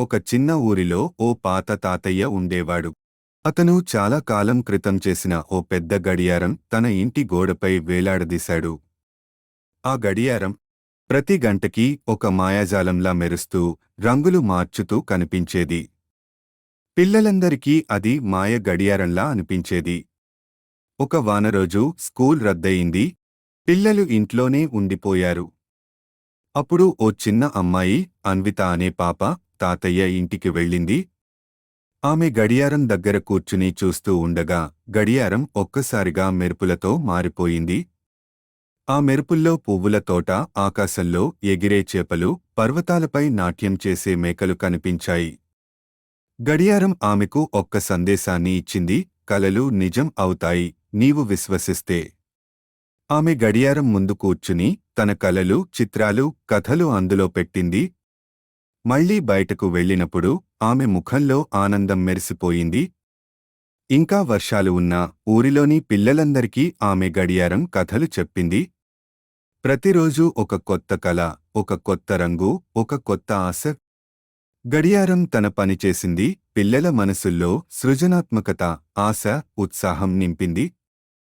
ఒక చిన్న ఊరిలో ఓ పాత తాతయ్య ఉండేవాడు. అతను చాలా కాలం క్రితం చేసిన ఓ పెద్ద గడియారం తన ఇంటి గోడపై వేలాడదీశాడు. ఆ గడియారం ప్రతి గంటకి ఒక మాయాజాలంలా మెరుస్తూ, రంగులు మార్చుతూ కనిపించేది. పిల్లలందరికీ అది మాయ గడియారంలా అనిపించేది. ఒక వానరోజు స్కూల్ రద్దయింది. పిల్లలు ఇంట్లోనే ఉండిపోయారు. అప్పుడు ఓ చిన్న అమ్మాయి, అన్విత అనే పాప, తాతయ్య ఇంటికి వెళ్ళింది. ఆమె గడియారం దగ్గర కూర్చుని చూస్తూ ఉండగా గడియారం ఒక్కసారిగా మెరుపులతో మారిపోయింది. ఆ మెరుపుల్లో పువ్వుల తోట, ఆకాశంలో ఎగిరే చేపలు, పర్వతాలపై నాట్యం చేసే మేకలు కనిపించాయి. గడియారం ఆమెకు ఒక్క సందేశాన్ని ఇచ్చింది: కలలు నిజం అవుతాయి, నీవు విశ్వసిస్తే. ఆమె గడియారం ముందు కూర్చుని తన కలలు, చిత్రాలు, కథలు అందులో పెట్టింది. మళ్లీ బయటకు వెళ్ళినప్పుడు ఆమె ముఖంలో ఆనందం మెరిసిపోయింది. ఇంకా వర్షాలు ఉన్నా ఊరిలోని పిల్లలందరికీ ఆమె గడియారం కథలు చెప్పింది. ప్రతిరోజూ ఒక కొత్త కల, ఒక కొత్త రంగు, ఒక కొత్త ఆశ. గడియారం తన పని చేసింది. పిల్లల మనసుల్లో సృజనాత్మకత, ఆశ, ఉత్సాహం నింపింది.